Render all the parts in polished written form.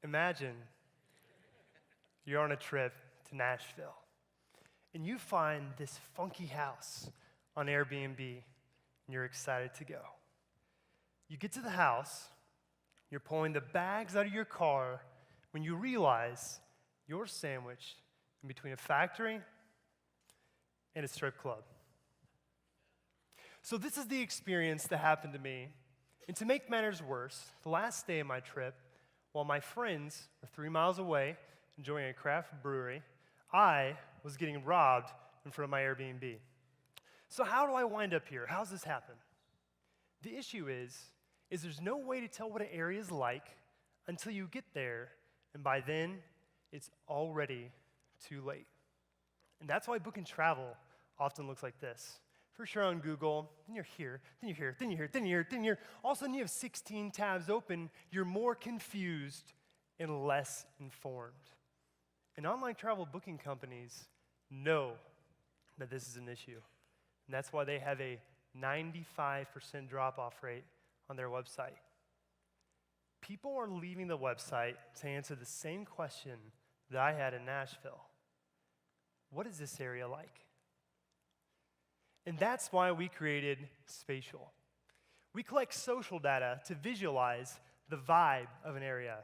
Imagine you're on a trip to Nashville, and you find this funky house on Airbnb, and you're excited to go. You get to the house, you're pulling the bags out of your car when you realize you're sandwiched in between a factory and a strip club. So this is the experience that happened to me. And to make matters worse, the last day of my trip, while my friends were 3 miles away enjoying a craft brewery, I was getting robbed in front of my Airbnb. So how do I wind up here? How's this happen? The issue is there's no way to tell what an area is like until you get there, and by then, it's already too late. And that's why booking travel often looks like this. First you're on Google, then you're here, then you're here, then you're here, then you're here, then you're here. All of a sudden you have 16 tabs open. You're more confused and less informed. And online travel booking companies know that this is an issue. And that's why they have a 95% drop-off rate on their website. People are leaving the website to answer the same question that I had in Nashville. What is this area like? And that's why we created Spatial. We collect social data to visualize the vibe of an area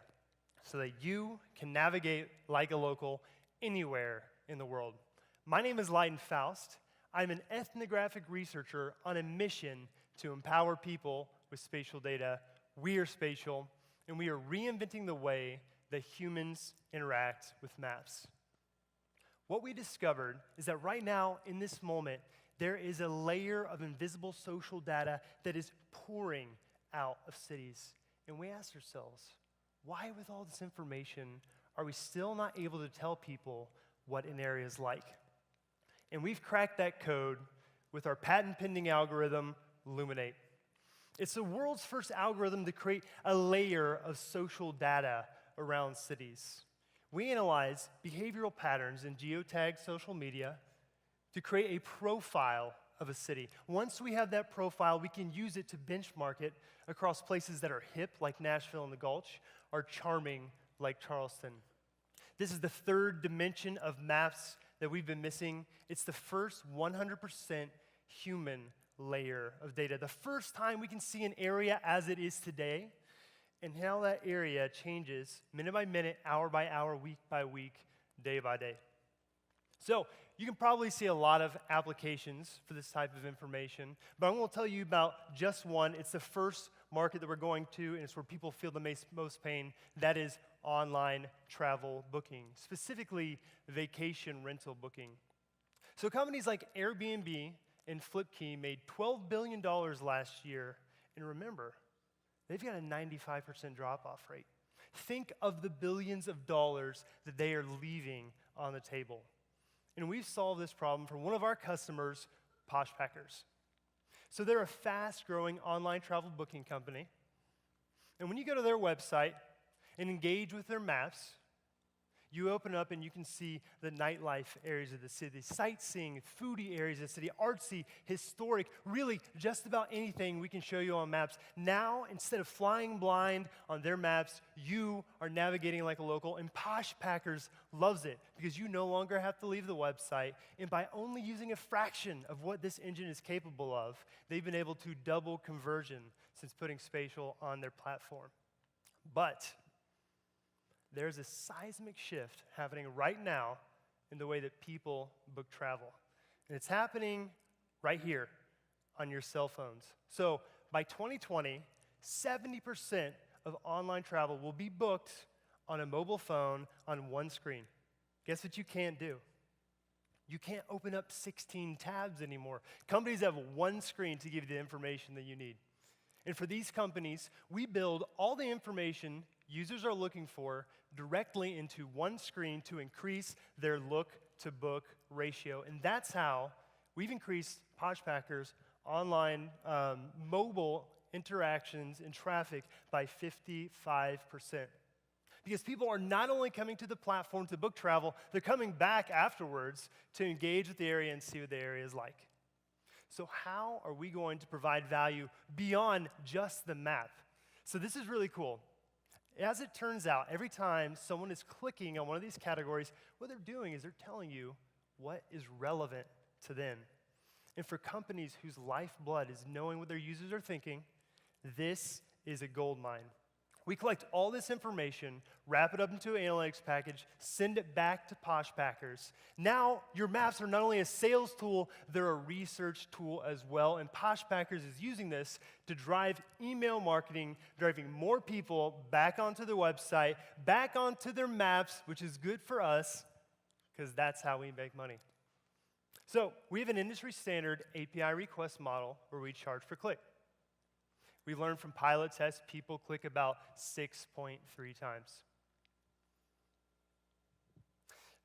so that you can navigate like a local anywhere in the world. My name is Leighton Faust. I'm an ethnographic researcher on a mission to empower people with spatial data. We are Spatial, and we are reinventing the way that humans interact with maps. What we discovered is that right now, in this moment, there is a layer of invisible social data that is pouring out of cities. And we asked ourselves, why with all this information are we still not able to tell people what an area is like? And we've cracked that code with our patent-pending algorithm, Luminate. It's the world's first algorithm to create a layer of social data around cities. We analyze behavioral patterns in geotagged social media to create a profile of a city. Once we have that profile, we can use it to benchmark it across places that are hip, like Nashville and the Gulch, or charming, like Charleston. This is the third dimension of maps that we've been missing. It's the first 100% human layer of data. The first time we can see an area as it is today, and how that area changes minute by minute, hour by hour, week by week, day by day. So you can probably see a lot of applications for this type of information, but I'm going to tell you about just one. It's the first market that we're going to, and it's where people feel the most pain. That is online travel booking, specifically vacation rental booking. So companies like Airbnb and Flipkey made $12 billion last year, and remember, they've got a 95% drop-off rate. Think of the billions of dollars that they are leaving on the table. And we've solved this problem for one of our customers, Poshpackers. So they're a fast-growing online travel booking company. And when you go to their website and engage with their maps, you open up and you can see the nightlife areas of the city, sightseeing, foodie areas of the city, artsy, historic, really just about anything we can show you on maps. Now, instead of flying blind on their maps, you are navigating like a local, and Poshpackers loves it because you no longer have to leave the website, and by only using a fraction of what this engine is capable of, they've been able to double conversion since putting Spatial on their platform. But there's a seismic shift happening right now in the way that people book travel. And it's happening right here on your cell phones. So by 2020, 70% of online travel will be booked on a mobile phone on one screen. Guess what you can't do? You can't open up 16 tabs anymore. Companies have one screen to give you the information that you need. And for these companies, we build all the information users are looking for directly into one screen to increase their look-to-book ratio. And that's how we've increased Poshpackers' online mobile interactions and traffic by 55%. Because people are not only coming to the platform to book travel, they're coming back afterwards to engage with the area and see what the area is like. So how are we going to provide value beyond just the map? So this is really cool. As it turns out, every time someone is clicking on one of these categories, what they're doing is they're telling you what is relevant to them. And for companies whose lifeblood is knowing what their users are thinking, this is a gold mine. We collect all this information, wrap it up into an analytics package, send it back to Poshpackers. Now, your maps are not only a sales tool, they're a research tool as well. And Poshpackers is using this to drive email marketing, driving more people back onto their website, back onto their maps, which is good for us, because that's how we make money. So, we have an industry standard API request model where we charge per click. We learned from pilot tests, people click about 6.3 times.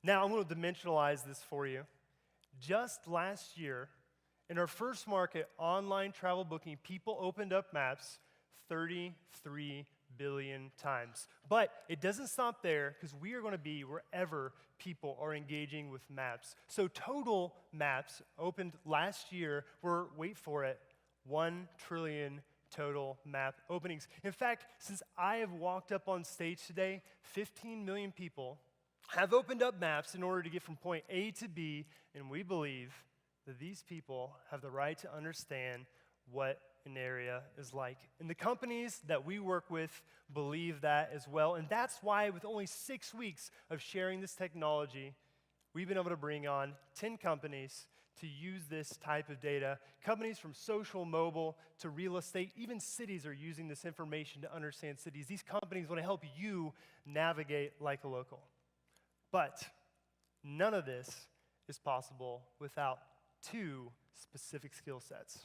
Now, I'm going to dimensionalize this for you. Just last year, in our first market, online travel booking, people opened up maps 33 billion times. But it doesn't stop there, because we are going to be wherever people are engaging with maps. So total maps opened last year were, wait for it, 1 trillion total map openings. In fact, since I have walked up on stage today, 15 million people have opened up maps in order to get from point A to B, and we believe that these people have the right to understand what an area is like. And the companies that we work with believe that as well, and that's why with only 6 weeks of sharing this technology, we've been able to bring on 10 companies to use this type of data. Companies from social, mobile, to real estate, even cities are using this information to understand cities. These companies want to help you navigate like a local. But none of this is possible without 2 specific skill sets.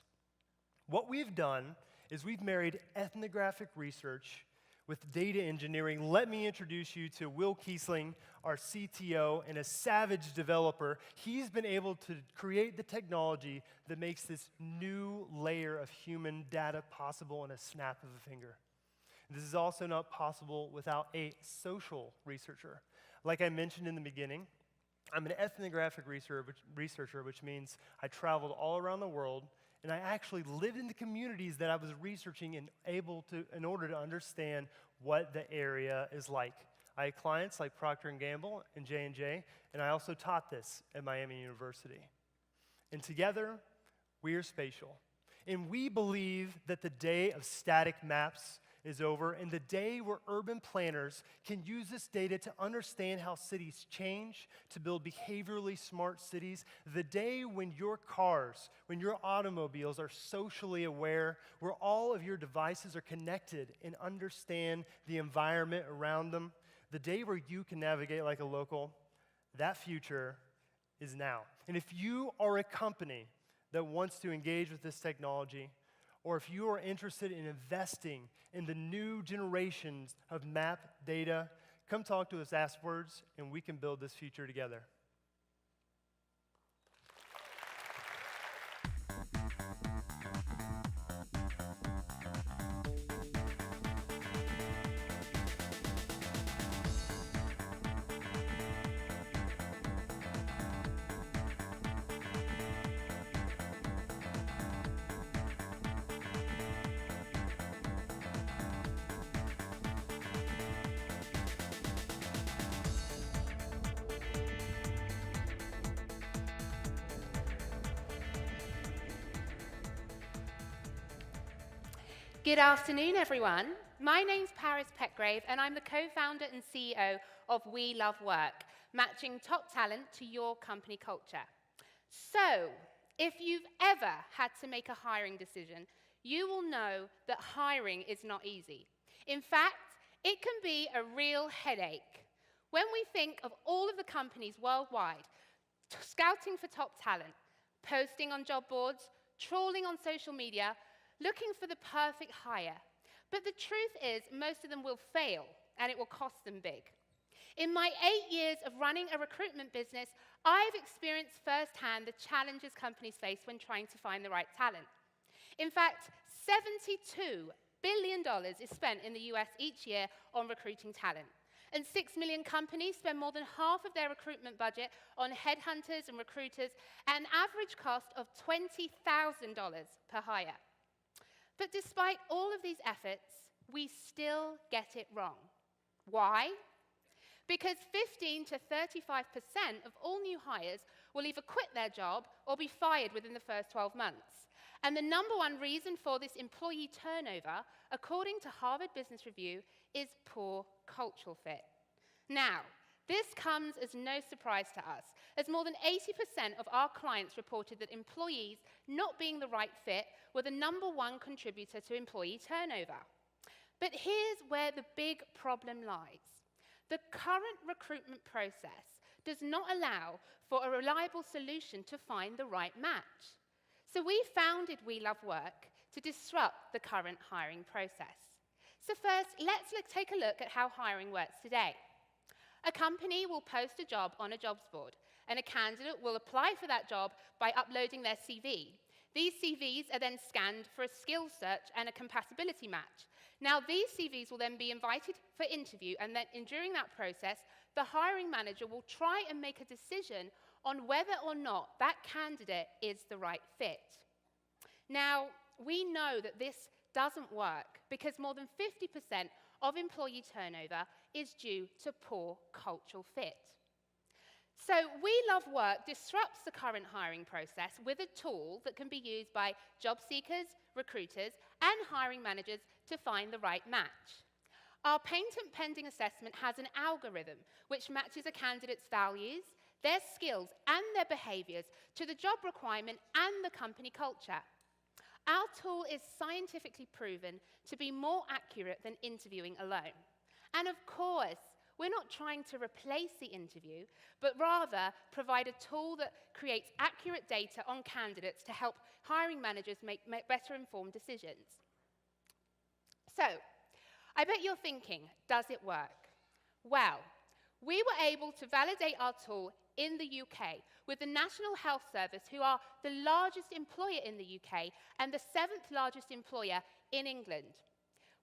What we've done is we've married ethnographic research with data engineering. Let me introduce you to Will Kiesling, our CTO and a savage developer. He's been able to create the technology that makes this new layer of human data possible in a snap of a finger. This is also not possible without a social researcher. Like I mentioned in the beginning, I'm an ethnographic researcher, which means I traveled all around the world, and I actually lived in the communities that I was researching in order to understand what the area is like. I had clients like Procter & Gamble and J&J, and I also taught this at Miami University. And together, we are spatial. And we believe that the day of static maps is over, and the day where urban planners can use this data to understand how cities change, to build behaviorally smart cities, the day when your cars, when your automobiles are socially aware, where all of your devices are connected and understand the environment around them, the day where you can navigate like a local, that future is now. And if you are a company that wants to engage with this technology, or if you are interested in investing in the new generations of map data, come talk to us afterwards, and we can build this future together. Good afternoon, everyone. My name's Paris Petgrave, and I'm the co-founder and CEO of We Love Work, matching top talent to your company culture. So, if you've ever had to make a hiring decision, you will know that hiring is not easy. In fact, it can be a real headache. When we think of all of the companies worldwide scouting for top talent, posting on job boards, trawling on social media, looking for the perfect hire. But the truth is, most of them will fail, and it will cost them big. In my 8 years of running a recruitment business, I've experienced firsthand the challenges companies face when trying to find the right talent. In fact, $72 billion is spent in the US each year on recruiting talent. And 6 million companies spend more than half of their recruitment budget on headhunters and recruiters at an average cost of $20,000 per hire. But despite all of these efforts, we still get it wrong. Why? Because 15 to 35% of all new hires will either quit their job or be fired within the first 12 months. And the number one reason for this employee turnover, according to Harvard Business Review, is poor cultural fit. Now, this comes as no surprise to us, as more than 80% of our clients reported that employees not being the right fit were the number one contributor to employee turnover. But here's where the big problem lies. The current recruitment process does not allow for a reliable solution to find the right match. So we founded We Love Work to disrupt the current hiring process. So first, let's take a look at how hiring works today. A company will post a job on a jobs board, and a candidate will apply for that job by uploading their CV. These CVs are then scanned for a skills search and a compatibility match. Now, these CVs will then be invited for interview, and then during that process, the hiring manager will try and make a decision on whether or not that candidate is the right fit. Now, we know that this doesn't work because more than 50% of employee turnover is due to poor cultural fit. So We Love Work disrupts the current hiring process with a tool that can be used by job seekers, recruiters, and hiring managers to find the right match. Our patent pending assessment has an algorithm which matches a candidate's values, their skills, and their behaviors to the job requirement and the company culture. Our tool is scientifically proven to be more accurate than interviewing alone. And of course, we're not trying to replace the interview, but rather provide a tool that creates accurate data on candidates to help hiring managers make better informed decisions. So, I bet you're thinking, does it work? Well, we were able to validate our tool in the UK with the National Health Service, who are the largest employer in the UK and the 7th largest employer in England.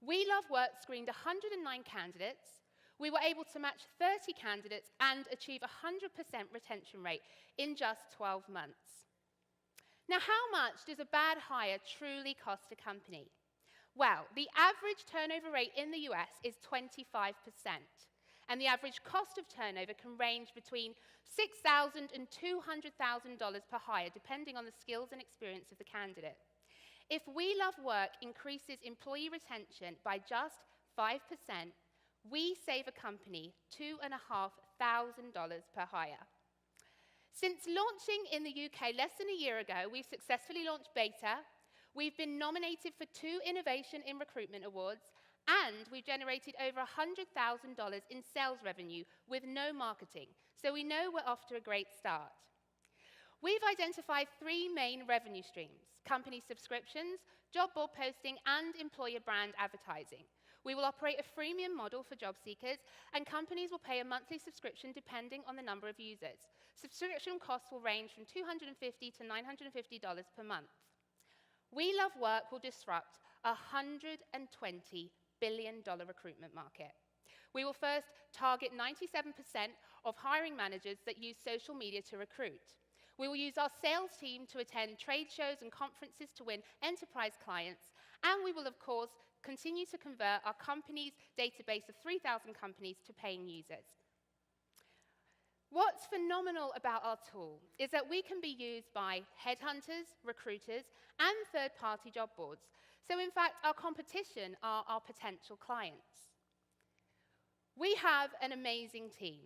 We Love Work screened 109 candidates. We were able to match 30 candidates and achieve a 100% retention rate in just 12 months. Now, how much does a bad hire truly cost a company? Well, the average turnover rate in the US is 25%, and the average cost of turnover can range between $6,000 and $200,000 per hire, depending on the skills and experience of the candidate. If We Love Work increases employee retention by just 5%, we save a company $2,500 per hire. Since launching in the UK less than a year ago, we've successfully launched beta. We've been nominated for 2 Innovation in Recruitment Awards, and we've generated over $100,000 in sales revenue with no marketing, so we know we're off to a great start. We've identified 3 main revenue streams: company subscriptions, job board posting, and employer brand advertising. We will operate a freemium model for job seekers, and companies will pay a monthly subscription depending on the number of users. Subscription costs will range from $250 to $950 per month. We Love Work will disrupt a $120 billion recruitment market. We will first target 97% of hiring managers that use social media to recruit. We will use our sales team to attend trade shows and conferences to win enterprise clients, and we will, of course, continue to convert our company's database of 3,000 companies to paying users. What's phenomenal about our tool is that we can be used by headhunters, recruiters, and third-party job boards. So in fact, our competition are our potential clients. We have an amazing team,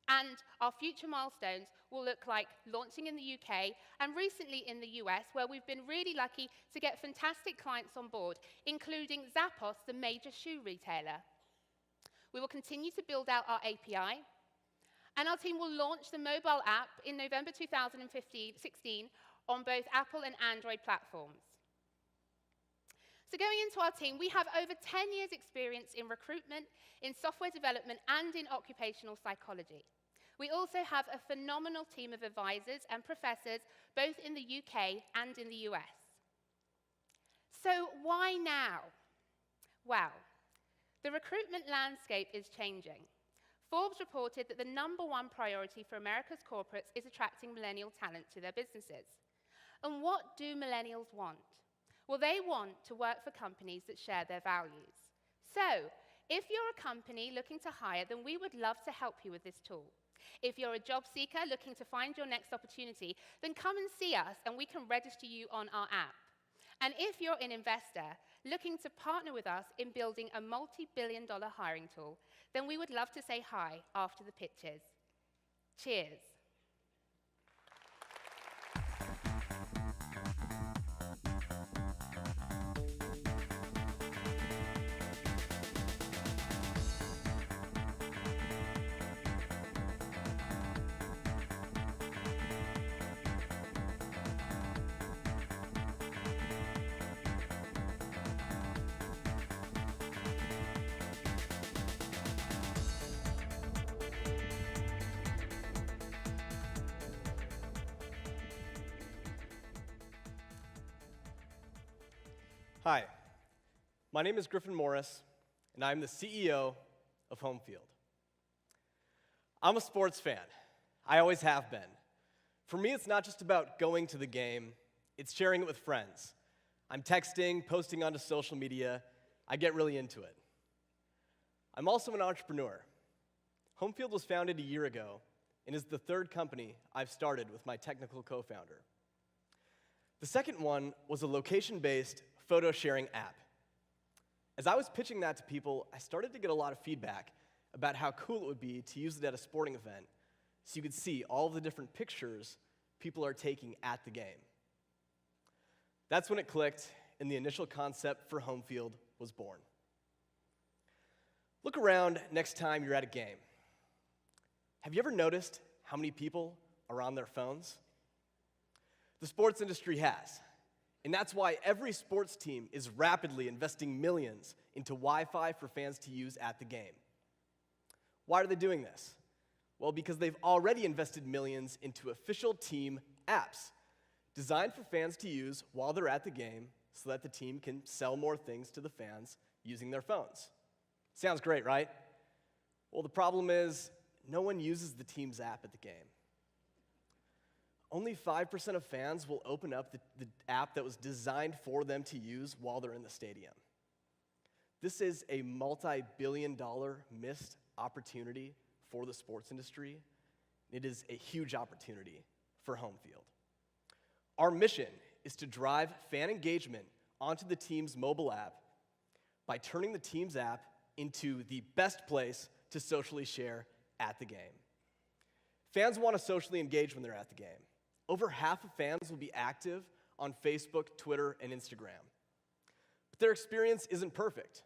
and our future milestones will look like launching in the UK and recently in the US, where we've been really lucky to get fantastic clients on board, including Zappos, the major shoe retailer. We will continue to build out our API, and our team will launch the mobile app in November 2016 on both Apple and Android platforms. So going into our team, we have over 10 years' experience in recruitment, in software development, and in occupational psychology. We also have a phenomenal team of advisors and professors, both in the UK and in the US. So why now? Well, the recruitment landscape is changing. Forbes reported that the #1 priority for America's corporates is attracting millennial talent to their businesses. And what do millennials want? Well, they want to work for companies that share their values. So, if you're a company looking to hire, then we would love to help you with this tool. If you're a job seeker looking to find your next opportunity, then come and see us and we can register you on our app. And if you're an investor looking to partner with us in building a multi-billion-dollar hiring tool, then we would love to say hi after the pitches. Cheers. Hi, my name is Griffin Morris, and I'm the CEO of Homefield. I'm a sports fan. I always have been. For me, it's not just about going to the game, it's sharing it with friends. I'm texting, posting onto social media. I get really into it. I'm also an entrepreneur. Homefield was founded a year ago and is the third company I've started with my technical co-founder. The second one was a location-based photo sharing app. As I was pitching that to people, I started to get a lot of feedback about how cool it would be to use it at a sporting event so you could see all of the different pictures people are taking at the game. That's when it clicked and the initial concept for Homefield was born. Look around next time you're at a game. Have you ever noticed how many people are on their phones? The sports industry has. And that's why every sports team is rapidly investing millions into Wi-Fi for fans to use at the game. Why are they doing this? Well, because they've already invested millions into official team apps designed for fans to use while they're at the game so that the team can sell more things to the fans using their phones. Sounds great, right? Well, the problem is no one uses the team's app at the game. Only 5% of fans will open up the app that was designed for them to use while they're in the stadium. This is a multi-billion-dollar missed opportunity for the sports industry. It is a huge opportunity for Homefield. Our mission is to drive fan engagement onto the team's mobile app by turning the team's app into the best place to socially share at the game. Fans want to socially engage when they're at the game. Over half of fans will be active on Facebook, Twitter, and Instagram. But their experience isn't perfect.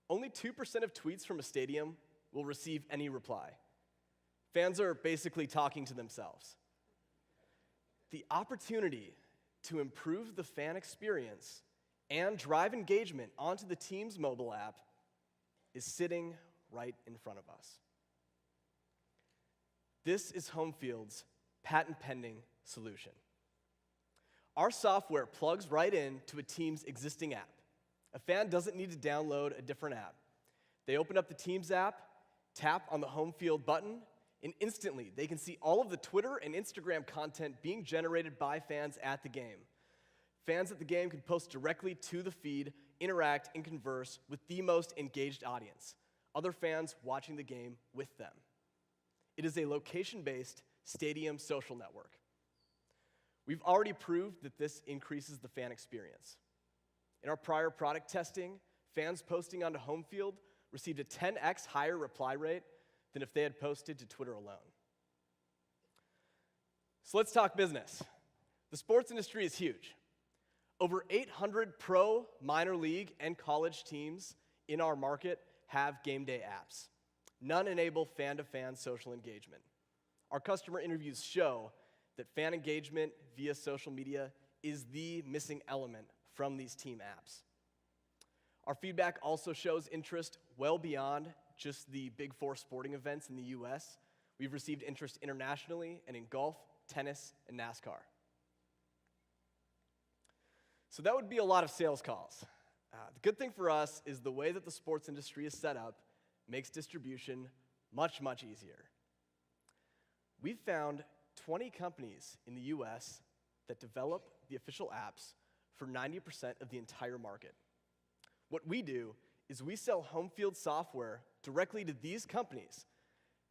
Only 2% of tweets from a stadium will receive any reply. Fans are basically talking to themselves. The opportunity to improve the fan experience and drive engagement onto the team's mobile app is sitting right in front of us. This is Homefield's patent-pending solution. Our software plugs right into a team's existing app. A fan doesn't need to download a different app. They open up the Teams app, tap on the Homefield button, and instantly they can see all of the Twitter and Instagram content being generated by fans at the game. Fans at the game can post directly to the feed, interact, and converse with the most engaged audience, other fans watching the game with them. It is a location-based stadium social network. We've already proved that this increases the fan experience. In our prior product testing, fans posting onto Homefield received a 10x higher reply rate than if they had posted to Twitter alone. So let's talk business. The sports industry is huge. Over 800 pro, minor league, and college teams in our market have game day apps. None enable fan-to-fan social engagement. Our customer interviews show that fan engagement via social media is the missing element from these team apps. Our feedback also shows interest well beyond just the big four sporting events in the US. We've received interest internationally and in golf, tennis, and NASCAR. So that would be a lot of sales calls. The good thing for us is the way that the sports industry is set up makes distribution much, much easier. We've found 20 companies in the US that develop the official apps for 90% of the entire market. What we do is we sell home field software directly to these companies.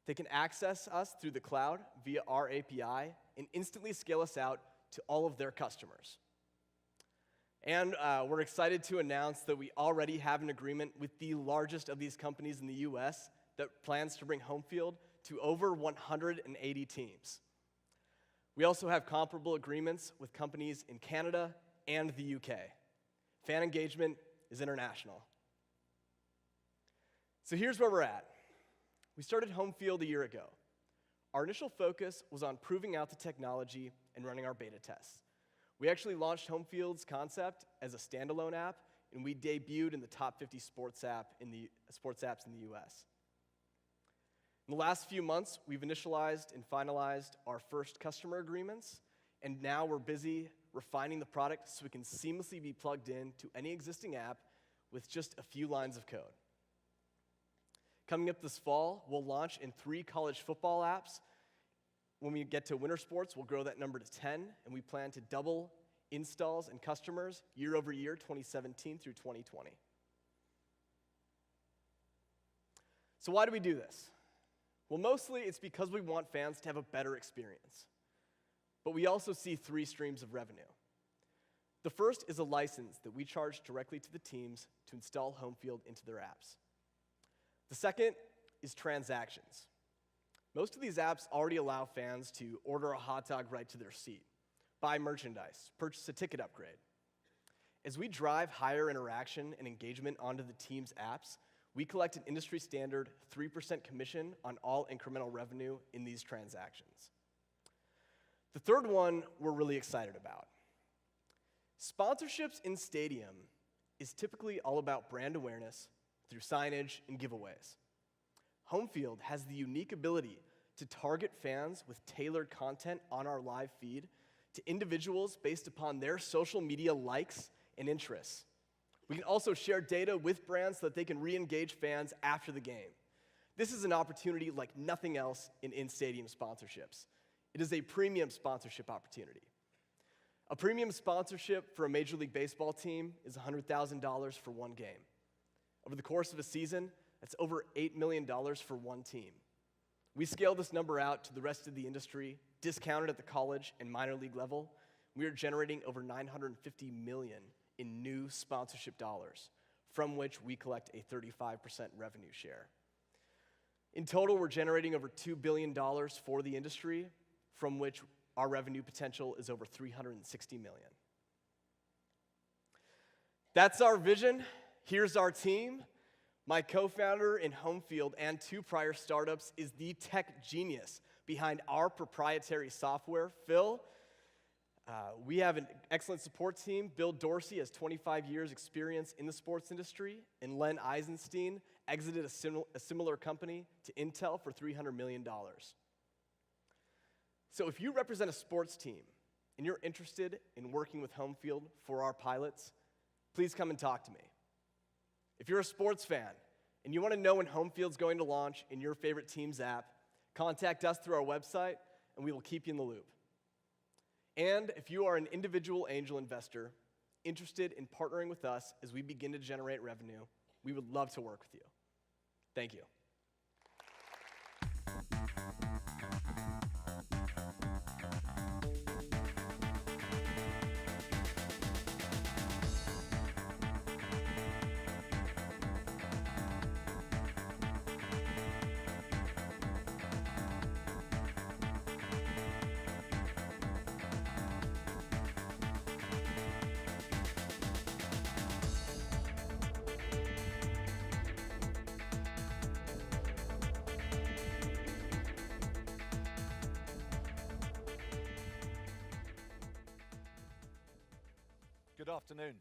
They can access us through the cloud via our API and instantly scale us out to all of their customers. And we're excited to announce that we already have an agreement with the largest of these companies in the US that plans to bring home field to over 180 teams. We also have comparable agreements with companies in Canada and the UK. Fan engagement is international. So here's where we're at. We started home field a year ago. Our initial focus was on proving out the technology and running our beta tests. We actually launched home field's concept as a standalone app, and we debuted in the top 50 sports apps in the US. In the last few months, we've initialized and finalized our first customer agreements, and now we're busy refining the product so we can seamlessly be plugged in to any existing app with just a few lines of code. Coming up this fall, we'll launch in 3 college football apps. When we get to winter sports, we'll grow that number to 10, and we plan to double installs and customers year over year, 2017 through 2020. So why do we do this? Well, mostly it's because we want fans to have a better experience. But we also see 3 streams of revenue. The first is a license that we charge directly to the teams to install home field into their apps. The second is transactions. Most of these apps already allow fans to order a hot dog right to their seat, buy merchandise, purchase a ticket upgrade. As we drive higher interaction and engagement onto the team's apps, we collect an industry standard 3% commission on all incremental revenue in these transactions. The third one we're really excited about. Sponsorships in stadium is typically all about brand awareness through signage and giveaways. Home field has the unique ability to target fans with tailored content on our live feed to individuals based upon their social media likes and interests. We can also share data with brands so that they can re-engage fans after the game. This is an opportunity like nothing else in in-stadium sponsorships. It is a premium sponsorship opportunity. A premium sponsorship for a Major League Baseball team is $100,000 for one game. Over the course of a season, that's over $8 million for one team. We scale this number out to the rest of the industry, discounted at the college and minor league level. We are generating over $950 million in new sponsorship dollars, from which we collect a 35% revenue share. In total, we're generating over $2 billion for the industry, from which our revenue potential is over $360 million. That's our vision. Here's our team. My co-founder in home field and 2 prior startups is the tech genius behind our proprietary software, Phil. We have an excellent support team. Bill Dorsey has 25 years experience in the sports industry, and Len Eisenstein exited a similar company to Intel for $300 million. So if you represent a sports team and you're interested in working with home field for our pilots, please come and talk to me. If you're a sports fan and you want to know when home field's going to launch in your favorite team's app, contact us through our website and we will keep you in the loop. And if you are an individual angel investor interested in partnering with us as we begin to generate revenue, we would love to work with you. Thank you. Good afternoon.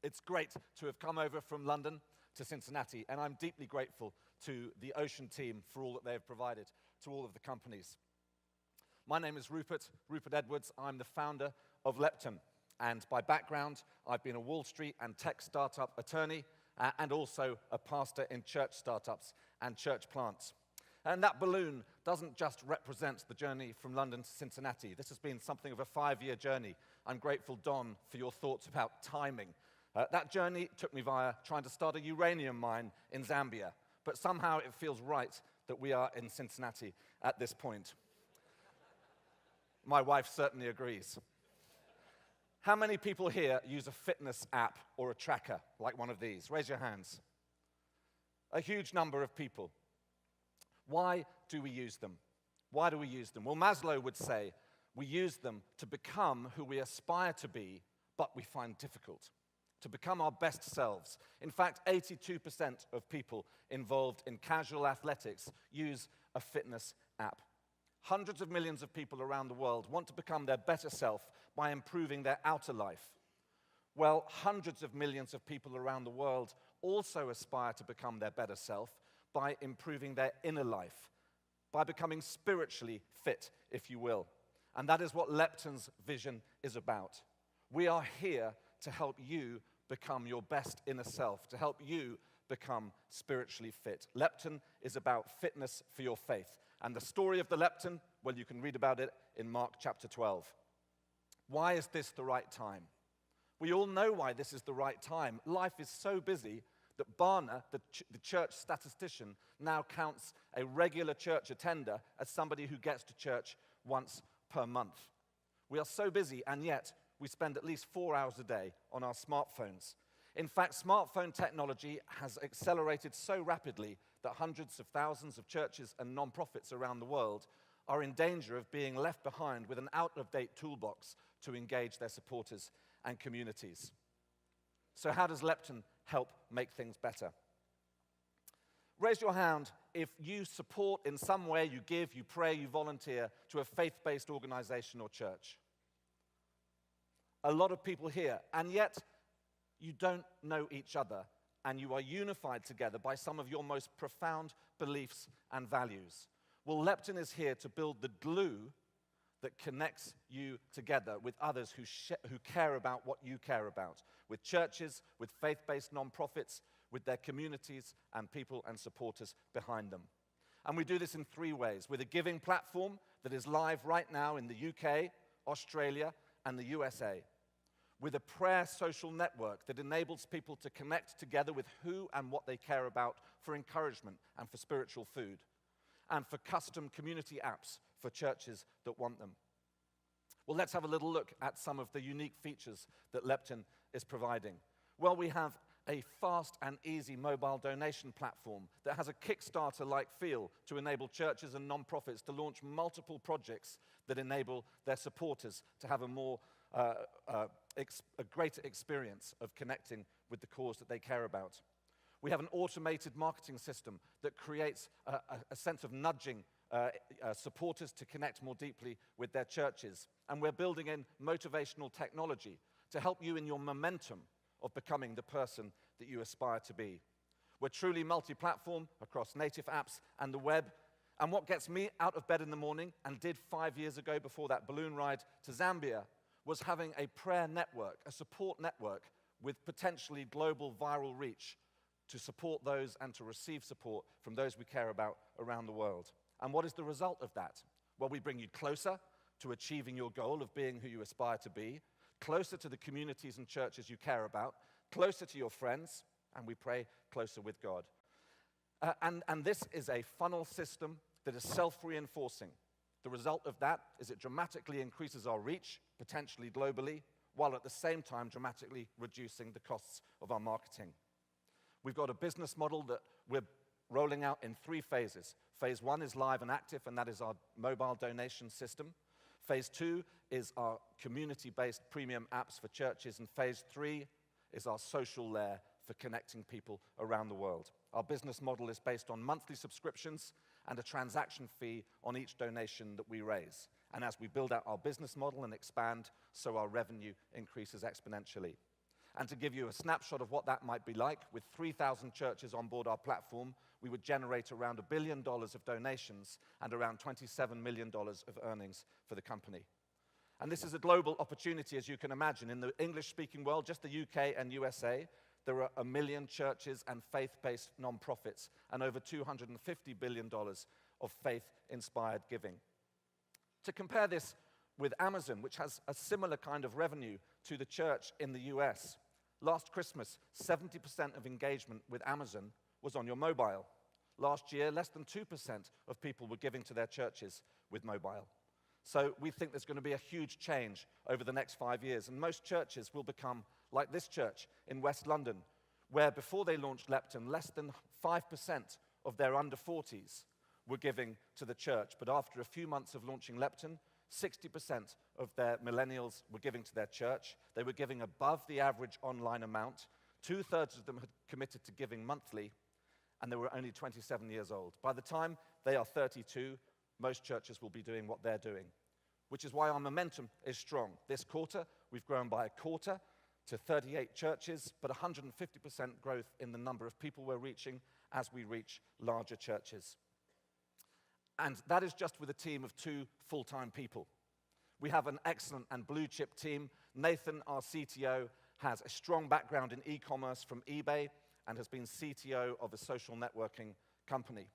It's great to have come over from London to Cincinnati, and I'm deeply grateful to the Ocean team for all that they have provided to all of the companies. My name is Rupert Edwards. I'm the founder of Lepton, and by background, I've been a Wall Street and tech startup attorney, and also a pastor in church startups and church plants. And that balloon doesn't just represent the journey from London to Cincinnati. This has been something of a 5-year journey. I'm grateful, Don, for your thoughts about timing. That journey took me via trying to start a uranium mine in Zambia, but somehow it feels right that we are in Cincinnati at this point. My wife certainly agrees. How many people here use a fitness app or a tracker like one of these? Raise your hands. A huge number of people. Why do we use them? Why do we use them? Well, Maslow would say we use them to become who we aspire to be, but we find difficult, to become our best selves. In fact, 82% of people involved in casual athletics use a fitness app. Hundreds of millions of people around the world want to become their better self by improving their outer life. Well, hundreds of millions of people around the world also aspire to become their better self by improving their inner life, by becoming spiritually fit, if you will. And that is what Lepton's vision is about. We are here to help you become your best inner self, to help you become spiritually fit. Lepton is about fitness for your faith. And the story of the Lepton, well, you can read about it in Mark chapter 12. Why is this the right time? We all know why this is the right time. Life is so busy that Barna, the church statistician, now counts a regular church attender as somebody who gets to church once per month. We are so busy, and yet we spend at least 4 hours a day on our smartphones. In fact, smartphone technology has accelerated so rapidly that hundreds of thousands of churches and nonprofits around the world are in danger of being left behind with an out-of-date toolbox to engage their supporters and communities. So how does Lepton help make things better? Raise your hand if you support in some way, you give, you pray, you volunteer to a faith-based organization or church. A lot of people here, and yet you don't know each other, and you are unified together by some of your most profound beliefs and values. Well, Lepton is here to build the glue that connects you together with others who care about what you care about, with churches, with faith-based nonprofits, with their communities and people and supporters behind them. And we do this in 3 ways, with a giving platform that is live right now in the UK, Australia, and the USA, with a prayer social network that enables people to connect together with who and what they care about for encouragement and for spiritual food, and for custom community apps for churches that want them. Well, let's have a little look at some of the unique features that Lepton is providing. Well, we have a fast and easy mobile donation platform that has a Kickstarter-like feel to enable churches and nonprofits to launch multiple projects that enable their supporters to have a greater experience of connecting with the cause that they care about. We have an automated marketing system that creates a sense of nudging supporters to connect more deeply with their churches. And we're building in motivational technology to help you in your momentum of becoming the person that you aspire to be. We're truly multi-platform across native apps and the web. And what gets me out of bed in the morning, and did 5 years ago before that balloon ride to Zambia, was having a prayer network, a support network with potentially global viral reach to support those and to receive support from those we care about around the world. And what is the result of that? Well, we bring you closer to achieving your goal of being who you aspire to be, closer to the communities and churches you care about, closer to your friends, and we pray closer with God. And this is a funnel system that is self-reinforcing. The result of that is it dramatically increases our reach, potentially globally, while at the same time dramatically reducing the costs of our marketing. We've got a business model that we're rolling out in 3 phases. Phase 1 is live and active, and that is our mobile donation system. Phase 2 is our community-based premium apps for churches, and Phase 3 is our social layer for connecting people around the world. Our business model is based on monthly subscriptions and a transaction fee on each donation that we raise. And as we build out our business model and expand, so our revenue increases exponentially. And to give you a snapshot of what that might be like, with 3,000 churches on board our platform, we would generate around $1 billion of donations and around $27 million of earnings for the company. And this is a global opportunity, as you can imagine. In the English-speaking world, just the UK and USA, there are 1 million churches and faith-based nonprofits and over $250 billion of faith-inspired giving. To compare this with Amazon, which has a similar kind of revenue to the church in the US, Last Christmas, 70% of engagement with Amazon was on your mobile. Last year, less than 2% of people were giving to their churches with mobile. So we think there's going to be a huge change over the next 5 years, and most churches will become like this church in West London, where before they launched Lepton, less than 5% of their under 40s were giving to the church. But after a few months of launching Lepton, 60% of their millennials were giving to their church. They were giving above the average online amount. 2/3 of them had committed to giving monthly, and they were only 27 years old. By the time they are 32, most churches will be doing what they're doing, which is why our momentum is strong. This quarter, we've grown by a quarter to 38 churches, but 150% growth in the number of people we're reaching as we reach larger churches. And that is just with a team of 2 full-time people. We have an excellent and blue-chip team. Nathan, our CTO, has a strong background in e-commerce from eBay and has been CTO of a social networking company.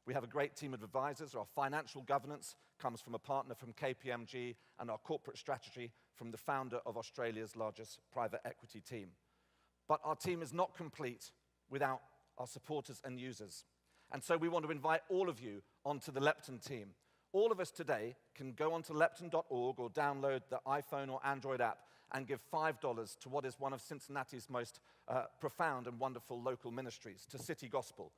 We have a great team of advisors. Our financial governance comes from a partner from KPMG, and our corporate strategy from the founder of Australia's largest private equity team. But our team is not complete without our supporters and users. And so we want to invite all of you onto the Lepton team. All of us today can go onto lepton.org or download the iPhone or Android app and give $5 to what is one of Cincinnati's most profound and wonderful local ministries, to City Gospel.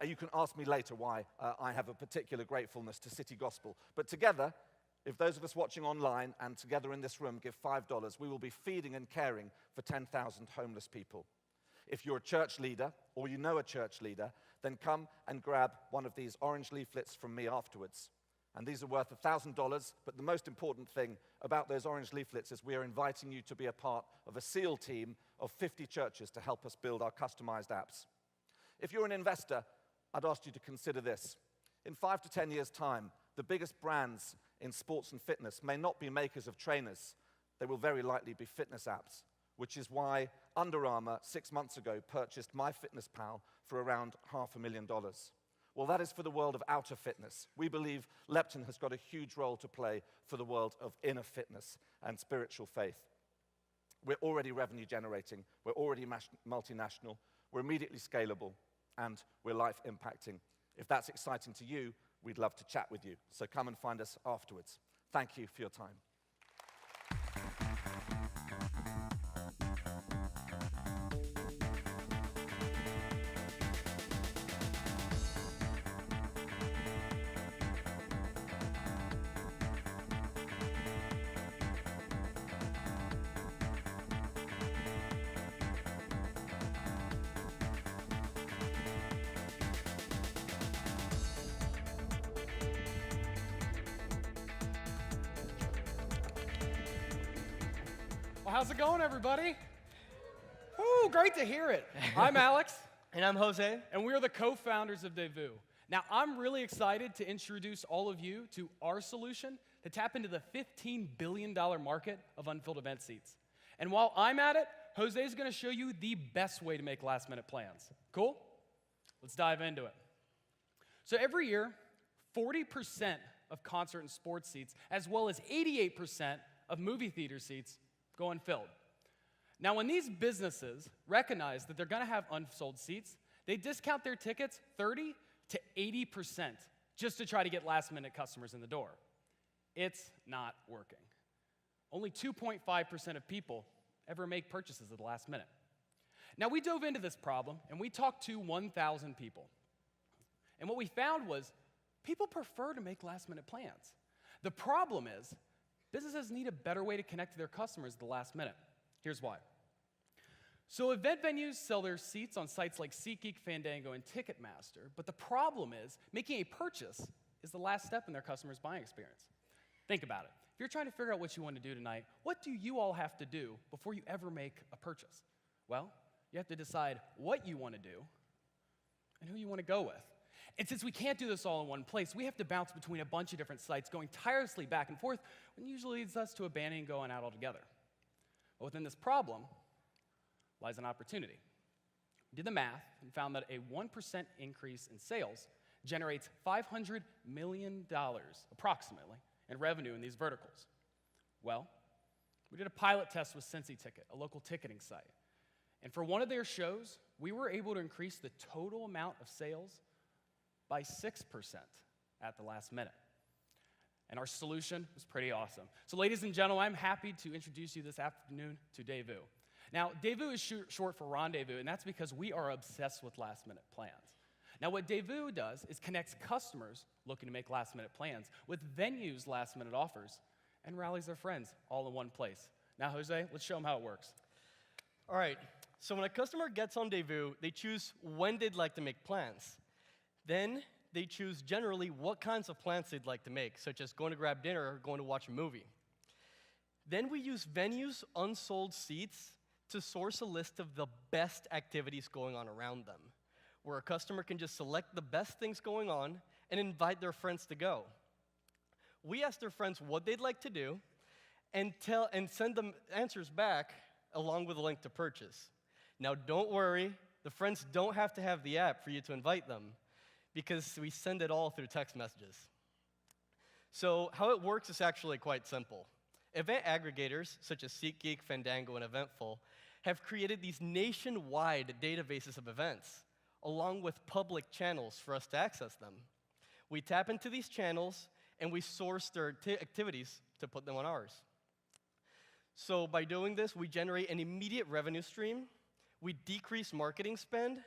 You can ask me later why I have a particular gratefulness to City Gospel. But together, if those of us watching online and together in this room give $5, we will be feeding and caring for 10,000 homeless people. If you're a church leader or you know a church leader, then come and grab one of these orange leaflets from me afterwards. And these are worth $1,000, but the most important thing about those orange leaflets is we are inviting you to be a part of a SEAL team of 50 churches to help us build our customized apps. If you're an investor, I'd ask you to consider this. In 5 to 10 years' time, the biggest brands in sports and fitness may not be makers of trainers. They will very likely be fitness apps, which is why Under Armour 6 months ago purchased MyFitnessPal for around $500,000. Well, that is for the world of outer fitness. We believe Lepton has got a huge role to play for the world of inner fitness and spiritual faith. We're already revenue generating, we're already multinational, we're immediately scalable, and we're life impacting. If that's exciting to you, we'd love to chat with you. So come and find us afterwards. Thank you for your time. Well, how's it going, everybody? Woo, great to hear it. I'm Alex. And I'm Jose. And we're the co-founders of Devu. Now, I'm really excited to introduce all of you to our solution to tap into the $15 billion market of unfilled event seats. And while I'm at it, Jose is going to show you the best way to make last-minute plans. Cool? Let's dive into it. So every year, 40% of concert and sports seats, as well as 88% of movie theater seats, go unfilled. Now, when these businesses recognize that they're going to have unsold seats, they discount their tickets 30 to 80% just to try to get last-minute customers in the door. It's not working. Only 2.5% of people ever make purchases at the last minute. Now, we dove into this problem, and we talked to 1,000 people. And what we found was people prefer to make last-minute plans. The problem is businesses need a better way to connect to their customers at the last minute. Here's why. So event venues sell their seats on sites like SeatGeek, Fandango, and Ticketmaster, but the problem is making a purchase is the last step in their customer's buying experience. Think about it. If you're trying to figure out what you want to do tonight, what do you all have to do before you ever make a purchase? Well, you have to decide what you want to do and who you want to go with. And since we can't do this all in one place, we have to bounce between a bunch of different sites, going tirelessly back and forth, and usually leads us to abandoning going out altogether. But within this problem lies an opportunity. We did the math and found that a 1% increase in sales generates $500 million, approximately, in revenue in these verticals. Well, we did a pilot test with Cincy Ticket, a local ticketing site. And for one of their shows, we were able to increase the total amount of sales by 6% at the last minute. And our solution was pretty awesome. So ladies and gentlemen, I'm happy to introduce you this afternoon to Devu. Now, Devu is short for rendezvous, and that's because we are obsessed with last-minute plans. Now, what Devu does is connects customers looking to make last-minute plans with venues' last-minute offers and rallies their friends all in one place. Now, Jose, let's show them how it works. All right, so when a customer gets on Devu, they choose when they'd like to make plans. Then they choose generally what kinds of plans they'd like to make, such as going to grab dinner or going to watch a movie. Then we use venues' unsold seats to source a list of the best activities going on around them, where a customer can just select the best things going on and invite their friends to go. We ask their friends what they'd like to do and send them answers back along with a link to purchase. Now, don't worry, the friends don't have to have the app for you to invite them, because we send it all through text messages. So how it works is actually quite simple. Event aggregators, such as SeatGeek, Fandango, and Eventful, have created these nationwide databases of events, along with public channels for us to access them. We tap into these channels, and we source their activities to put them on ours. So by doing this, we generate an immediate revenue stream, we decrease marketing spend,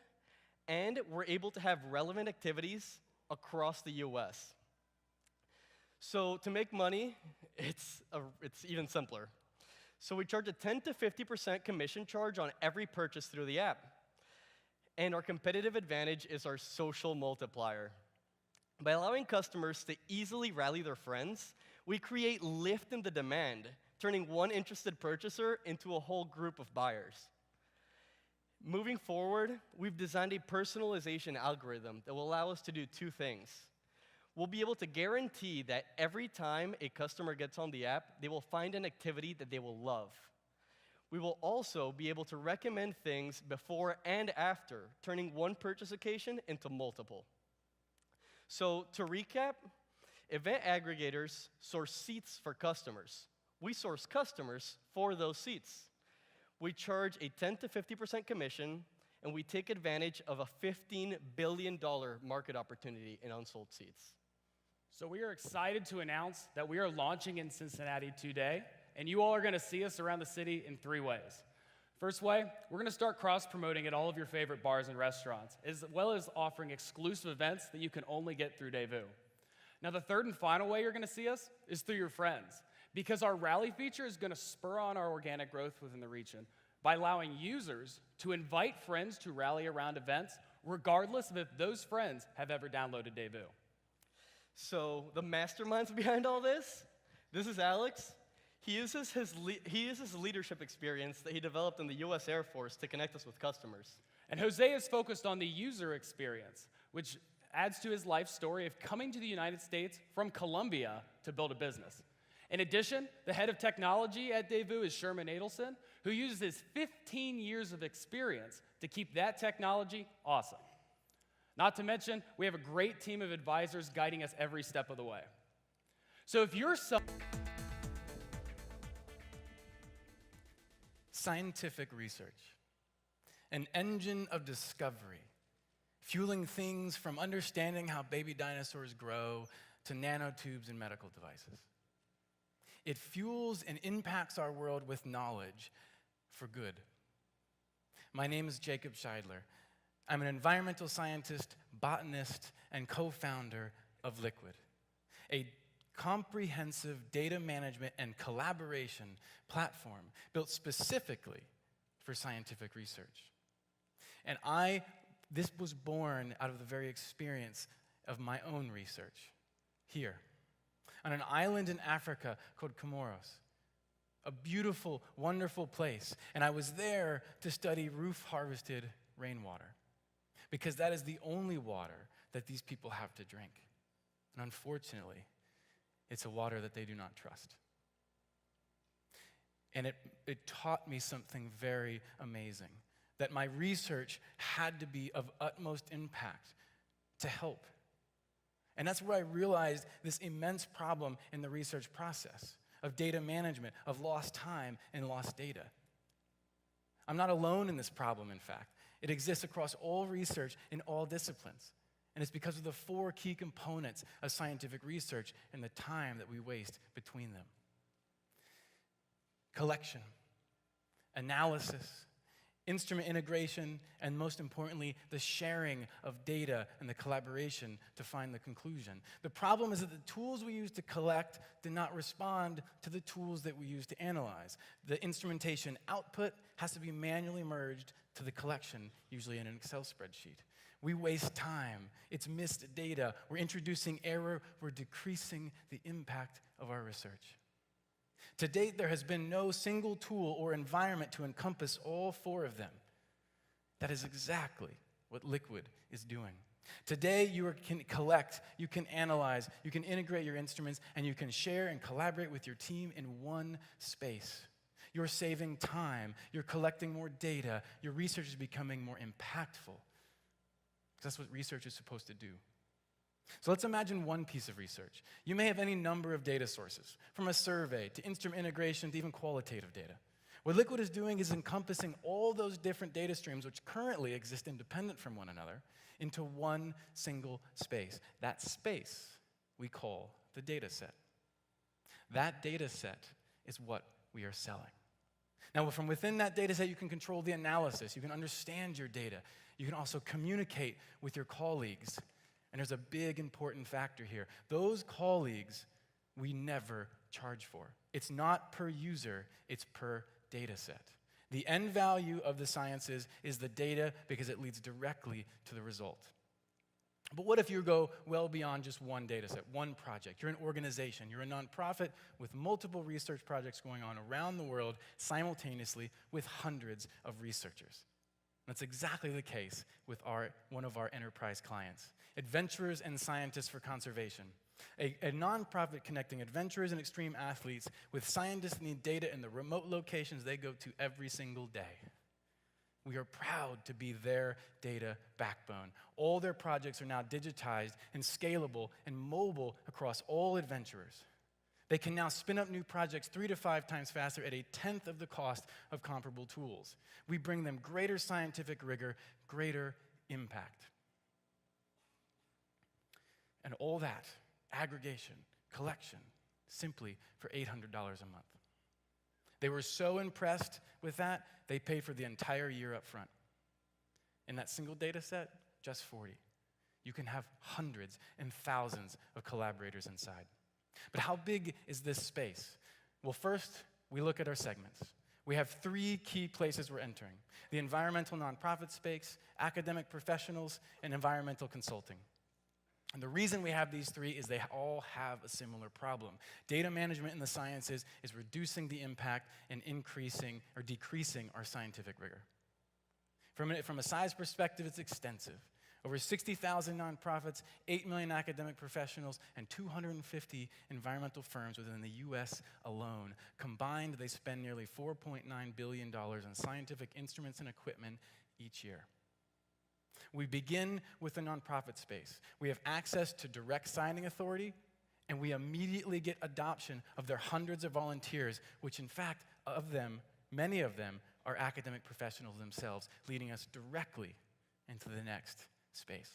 and we're able to have relevant activities across the US. So to make money, it's even simpler. So we charge a 10 to 50% commission charge on every purchase through the app. And our competitive advantage is our social multiplier. By allowing customers to easily rally their friends, we create lift in the demand, turning one interested purchaser into a whole group of buyers. Moving forward, we've designed a personalization algorithm that will allow us to do two things. We'll be able to guarantee that every time a customer gets on the app, they will find an activity that they will love. We will also be able to recommend things before and after, turning one purchase occasion into multiple. So to recap, event aggregators source seats for customers. We source customers for those seats. We charge a 10 to 50% commission, and we take advantage of a $15 billion market opportunity in unsold seats. So we are excited to announce that we are launching in Cincinnati today, and you all are going to see us around the city in 3 ways. First way, we're going to start cross-promoting at all of your favorite bars and restaurants, as well as offering exclusive events that you can only get through Devu. Now, the third and final way you're going to see us is through your friends, because our rally feature is going to spur on our organic growth within the region by allowing users to invite friends to rally around events, regardless of if those friends have ever downloaded Devu. So the masterminds behind all this is Alex. He uses his leadership experience that he developed in the US Air Force to connect us with customers. And Jose is focused on the user experience, which adds to his life story of coming to the United States from Colombia to build a business. In addition, the head of technology at Devu is Sherman Adelson, who uses his 15 years of experience to keep that technology awesome. Not to mention, we have a great team of advisors guiding us every step of the way. So if you're scientific research, an engine of discovery, fueling things from understanding how baby dinosaurs grow to nanotubes and medical devices. It fuels and impacts our world with knowledge for good. My name is Jacob Scheidler. I'm an environmental scientist, botanist, and co-founder of Liquid, a comprehensive data management and collaboration platform built specifically for scientific research. And this was born out of the very experience of my own research here on an island in Africa called Comoros, a beautiful, wonderful place. And I was there to study roof-harvested rainwater, because that is the only water that these people have to drink. And unfortunately, it's a water that they do not trust. And it taught me something very amazing, that my research had to be of utmost impact to help. And that's where I realized this immense problem in the research process of data management, of lost time and lost data. I'm not alone in this problem, in fact. It exists across all research in all disciplines. And it's because of the 4 key components of scientific research and the time that we waste between them: collection, analysis, instrument integration, and most importantly, the sharing of data and the collaboration to find the conclusion. The problem is that the tools we use to collect do not respond to the tools that we use to analyze. The instrumentation output has to be manually merged to the collection, usually in an Excel spreadsheet. We waste time. It's missed data. We're introducing error. We're decreasing the impact of our research. To date, there has been no single tool or environment to encompass all 4 of them. That is exactly what Liquid is doing. Today, you can collect, you can analyze, you can integrate your instruments, and you can share and collaborate with your team in one space. You're saving time, you're collecting more data, your research is becoming more impactful. That's what research is supposed to do. So let's imagine one piece of research. You may have any number of data sources, from a survey to instrument integration to even qualitative data. What Liquid is doing is encompassing all those different data streams which currently exist independent from one another into one single space. That space we call the data set. That data set is what we are selling. Now, from within that data set, you can control the analysis. You can understand your data. You can also communicate with your colleagues. And there's a big important factor here. Those colleagues we never charge for. It's not per user, it's per data set. The end value of the sciences is the data because it leads directly to the result. But what if you go well beyond just one data set, one project? You're an organization, you're a nonprofit with multiple research projects going on around the world simultaneously with hundreds of researchers. That's exactly the case with one of our enterprise clients, Adventurers and Scientists for Conservation, a nonprofit connecting adventurers and extreme athletes with scientists who need data in the remote locations they go to every single day. We are proud to be their data backbone. All their projects are now digitized and scalable and mobile across all adventurers. They can now spin up new projects 3 to 5 times faster at 1/10 of the cost of comparable tools. We bring them greater scientific rigor, greater impact. And all that, aggregation, collection, simply for $800 a month. They were so impressed with that, they paid for the entire year up front. In that single data set, just 40. You can have hundreds and thousands of collaborators inside. But how big is this space? Well, first, we look at our segments. We have 3 key places we're entering: the environmental nonprofit space, academic professionals, and environmental consulting. And the reason we have these 3 is they all have a similar problem. Data management in the sciences is reducing the impact and increasing or decreasing our scientific rigor. From a size perspective, it's extensive. Over 60,000 nonprofits, 8 million academic professionals, and 250 environmental firms within the US alone. Combined, they spend nearly $4.9 billion on scientific instruments and equipment each year. We begin with the nonprofit space. We have access to direct signing authority, and we immediately get adoption of their hundreds of volunteers, which in fact, many of them are academic professionals themselves, leading us directly into the next space.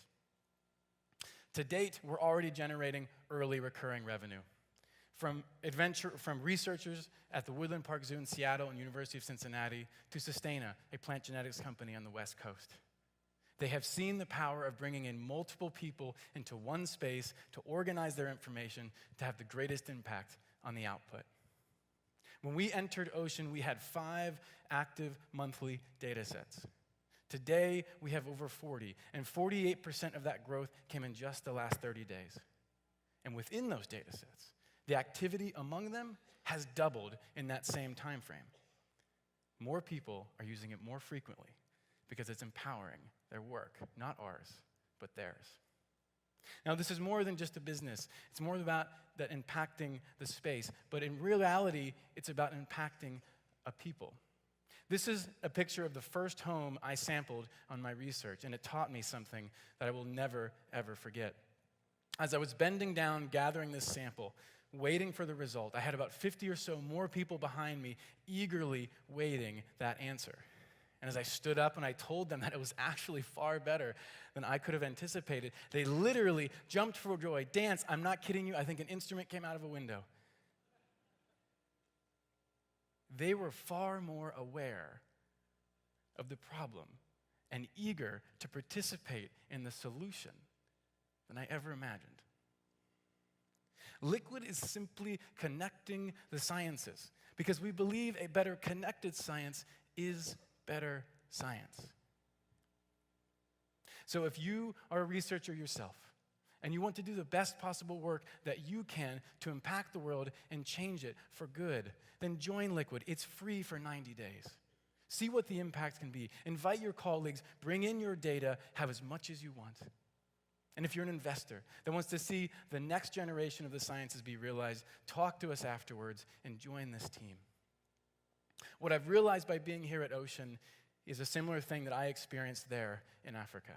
To date, we're already generating early recurring revenue. From researchers at the Woodland Park Zoo in Seattle and University of Cincinnati to Sustaina, a plant genetics company on the West Coast. They have seen the power of bringing in multiple people into one space to organize their information to have the greatest impact on the output. When we entered Ocean, we had 5 active monthly data sets. Today, we have over 40, and 48% of that growth came in just the last 30 days. And within those data sets, the activity among them has doubled in that same time frame. More people are using it more frequently because it's empowering their work, not ours, but theirs. Now, this is more than just a business. It's more about that impacting the space, but in reality, it's about impacting a people. This is a picture of the first home I sampled on my research, and it taught me something that I will never, ever forget. As I was bending down, gathering this sample, waiting for the result, I had about 50 or so more people behind me eagerly waiting that answer. And as I stood up and I told them that it was actually far better than I could have anticipated, they literally jumped for joy, danced. I'm not kidding you. I think an instrument came out of a window. They were far more aware of the problem and eager to participate in the solution than I ever imagined. Liquid is simply connecting the sciences because we believe a better connected science is better science. So if you are a researcher yourself and you want to do the best possible work that you can to impact the world and change it for good, then join Liquid. It's free for 90 days. See what the impact can be. Invite your colleagues, bring in your data, have as much as you want. And if you're an investor that wants to see the next generation of the sciences be realized, talk to us afterwards and join this team. What I've realized by being here at Ocean is a similar thing that I experienced there in Africa.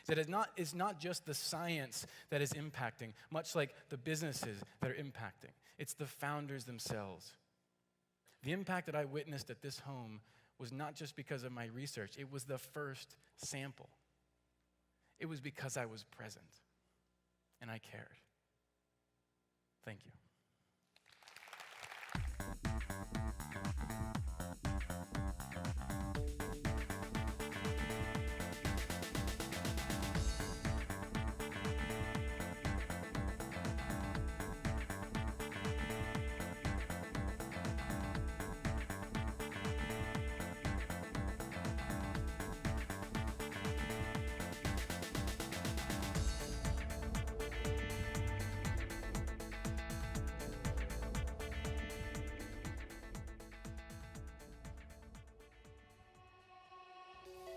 That it's not just the science that is impacting, much like the businesses that are impacting. It's the founders themselves. The impact that I witnessed at this home was not just because of my research. It was the first sample. It was because I was present and I cared. Thank you.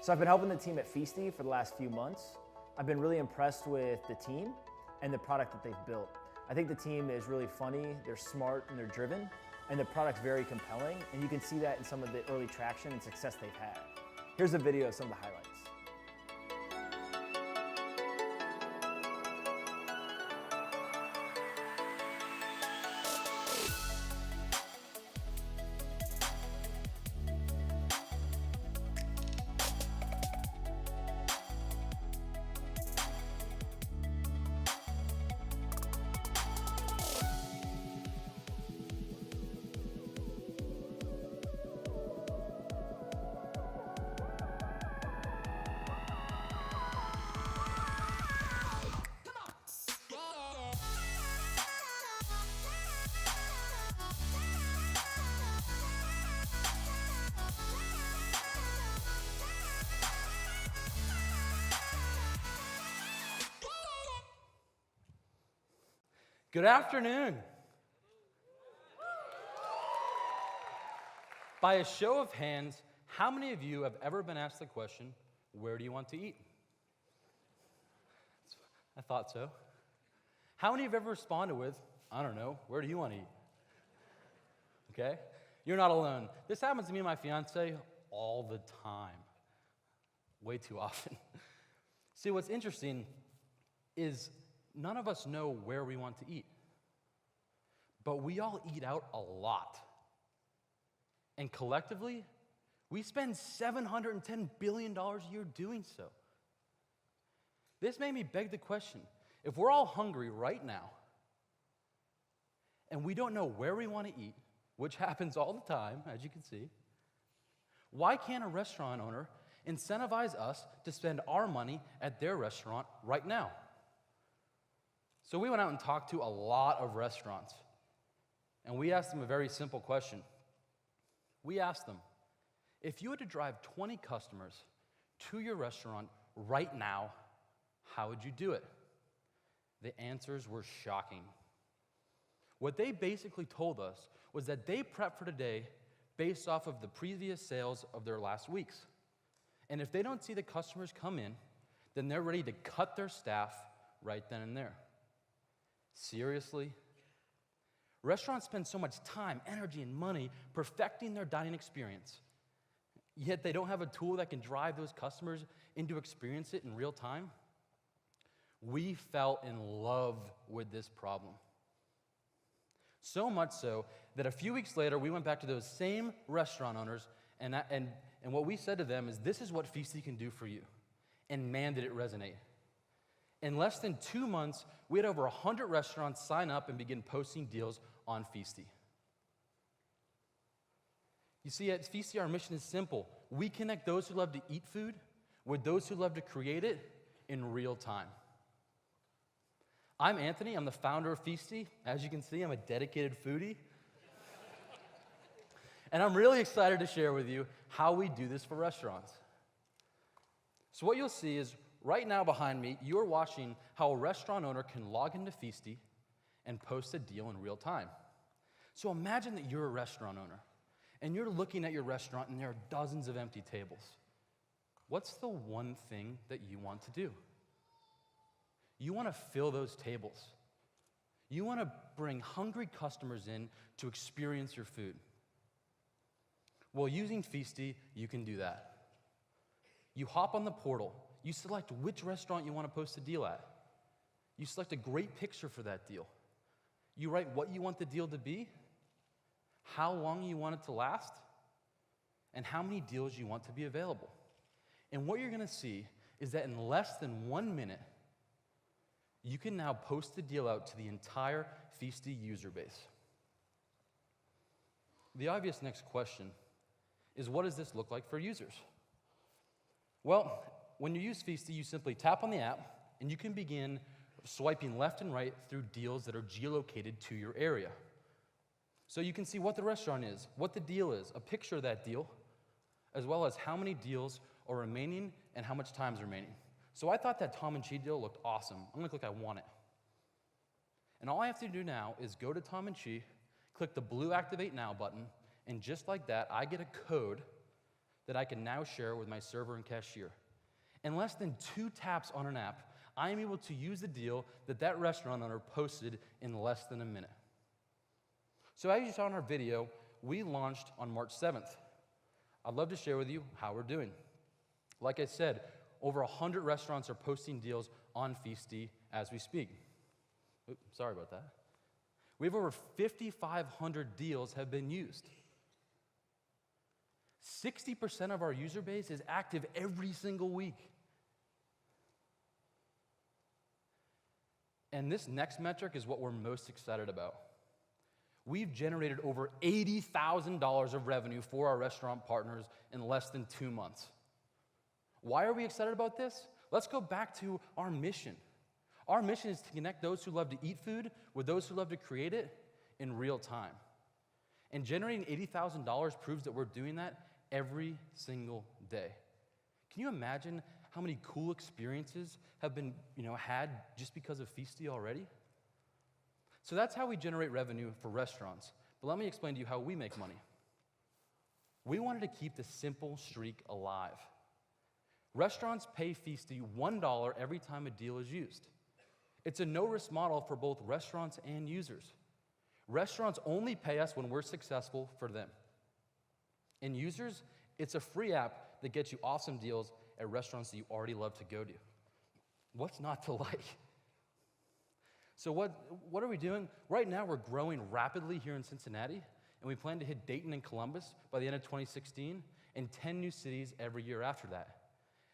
So I've been helping the team at Feasty for the last few months. I've been really impressed with the team and the product that they've built. I think the team is really funny, they're smart, and they're driven, and the product's very compelling, and you can see that in some of the early traction and success they've had. Here's a video of some of the highlights. Good afternoon. By a show of hands, how many of you have ever been asked the question, where do you want to eat? I thought so. How many have ever responded with, I don't know, where do you want to eat? Okay? You're not alone. This happens to me and my fiance all the time. Way too often. See, what's interesting is none of us know where we want to eat. But we all eat out a lot. And collectively, we spend $710 billion a year doing so. This made me beg the question, if we're all hungry right now, and we don't know where we want to eat, which happens all the time, as you can see, why can't a restaurant owner incentivize us to spend our money at their restaurant right now? So we went out and talked to a lot of restaurants, and we asked them a very simple question. We asked them, if you had to drive 20 customers to your restaurant right now, how would you do it? The answers were shocking. What they basically told us was that they prep for today based off of the previous sales of their last weeks. And if they don't see the customers come in, then they're ready to cut their staff right then and there. Seriously? Restaurants spend so much time, energy, and money perfecting their dining experience, yet they don't have a tool that can drive those customers into experience it in real time? We fell in love with this problem. So much so that a few weeks later, we went back to those same restaurant owners and And what we said to them is, this is what Feasty can do for you. And man, did it resonate. In less than 2 months, we had over 100 restaurants sign up and begin posting deals on Feasty. You see, at Feasty, our mission is simple. We connect those who love to eat food with those who love to create it in real time. I'm Anthony. I'm the founder of Feasty. As you can see, I'm a dedicated foodie. And I'm really excited to share with you how we do this for restaurants. So what you'll see is right now behind me, you're watching how a restaurant owner can log into Feasty and post a deal in real time. So imagine that you're a restaurant owner and you're looking at your restaurant and there are dozens of empty tables. What's the one thing that you want to do? You want to fill those tables. You want to bring hungry customers in to experience your food. Well, using Feasty, you can do that. You hop on the portal. You select which restaurant you want to post a deal at. You select a great picture for that deal. You write what you want the deal to be, how long you want it to last, and how many deals you want to be available. And what you're going to see is that in less than 1 minute, you can now post the deal out to the entire Feasty user base. The obvious next question is, what does this look like for users? Well, when you use Feasty, you simply tap on the app, and you can begin swiping left and right through deals that are geolocated to your area. So you can see what the restaurant is, what the deal is, a picture of that deal, as well as how many deals are remaining and how much time is remaining. So I thought that Tom and Chi deal looked awesome. I'm gonna click I want it. And all I have to do now is go to Tom and Chi, click the blue Activate Now button, and just like that, I get a code that I can now share with my server and cashier. In less than 2 taps on an app, I am able to use the deal that that restaurant owner posted in less than a minute. So as you saw in our video, we launched on March 7th. I'd love to share with you how we're doing. Like I said, over 100 restaurants are posting deals on Feasty as we speak. Oops, sorry about that. We have over 5,500 deals have been used. 60% of our user base is active every single week. And this next metric is what we're most excited about. We've generated over $80,000 of revenue for our restaurant partners in less than 2 months. Why are we excited about this? Let's go back to our mission. Our mission is to connect those who love to eat food with those who love to create it in real time. And generating $80,000 proves that we're doing that every single day. Can you imagine how many cool experiences have been had just because of Feasty already? So that's how we generate revenue for restaurants. But let me explain to you how we make money. We wanted to keep the simple streak alive. Restaurants pay Feasty $1 every time a deal is used. It's a no-risk model for both restaurants and users. Restaurants only pay us when we're successful for them. And users, it's a free app that gets you awesome deals at restaurants that you already love to go to. What's not to like? So what are we doing? Right now, we're growing rapidly here in Cincinnati, and we plan to hit Dayton and Columbus by the end of 2016, and 10 new cities every year after that.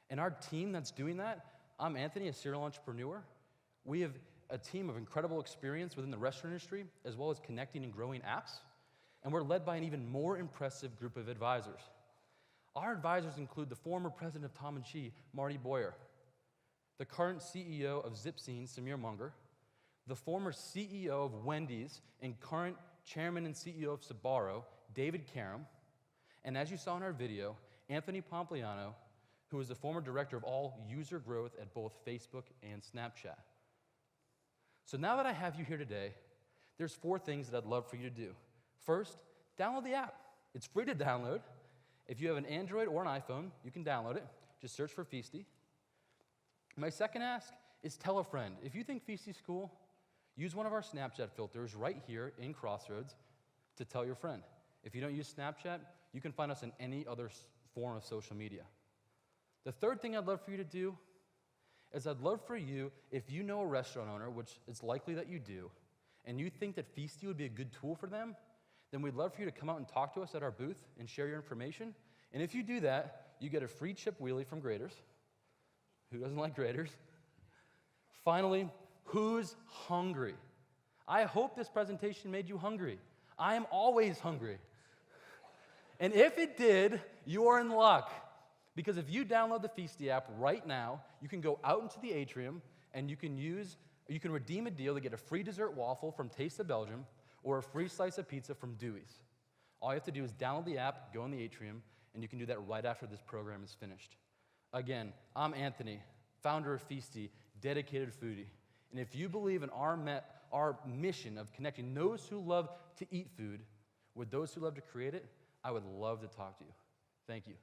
And our team that's doing that, I'm Anthony, a serial entrepreneur. We have a team of incredible experience within the restaurant industry, as well as connecting and growing apps, and we're led by an even more impressive group of advisors. Our advisors include the former president of Tom & Chi, Marty Boyer, the current CEO of Zipscene, Samir Munger, the former CEO of Wendy's and current chairman and CEO of Sbarro, David Karam, and as you saw in our video, Anthony Pompliano, who is the former director of all user growth at both Facebook and Snapchat. So now that I have you here today, there's 4 things that I'd love for you to do. First, download the app. It's free to download. If you have an Android or an iPhone, you can download it. Just search for Feasty. My second ask is tell a friend. If you think Feasty's cool, use one of our Snapchat filters right here in Crossroads to tell your friend. If you don't use Snapchat, you can find us in any other form of social media. The third thing I'd love for you to do is I'd love for you, if you know a restaurant owner, which it's likely that you do, and you think that Feasty would be a good tool for them, then we'd love for you to come out and talk to us at our booth and share your information, And if you do that, you get a free chip wheelie from Graders. Who doesn't like Graders? Finally, who's hungry? I hope this presentation made you hungry. I am always hungry. And if it did, you are in luck. Because if you download the Feasty app right now, you can go out into the atrium and you can redeem a deal to get a free dessert waffle from Taste of Belgium or a free slice of pizza from Dewey's. All you have to do is download the app, go in the atrium, and you can do that right after this program is finished. Again, I'm Anthony, founder of Feasty, dedicated foodie. And if you believe in our mission of connecting those who love to eat food with those who love to create it, I would love to talk to you. Thank you.